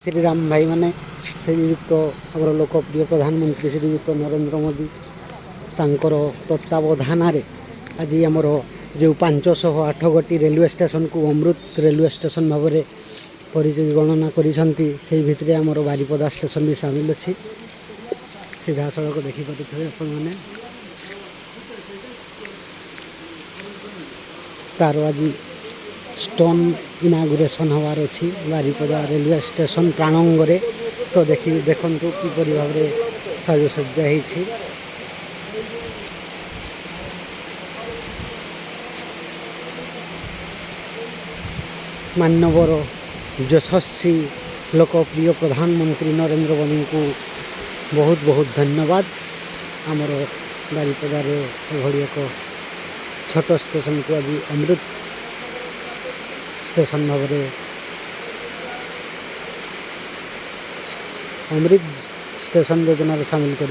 श्रीराम भाई मैंने श्रीयुक्त आमर लोकप्रिय प्रधानमंत्री श्रीयुक्त नरेंद्र मोदी तांकर तत्वावधान आज आमर जो 508 गोटी रेलवे स्टेशन को अमृत रेलवे स्टेशन भाव में परिगणना कर भितर आमर बारिपदा स्टेशन भी सामिल अच्छी सीधा सड़क देखिपे आपने तार आज स्टोन इनागुरेशन हबार अच्छी बारिपदा रेलवे स्टेशन प्राणंगरे तो देखु किपर भाव में साजसज्जा होती मानवर यशस्वी लोकप्रिय प्रधानमंत्री नरेंद्र मोदी को बहुत बहुत धन्यवाद। आमर बारिपदा एभली एक छोट स्टेशन को आज अमृत स्टेशन भाव में अमृत स्टेशन योजना सामिल कर।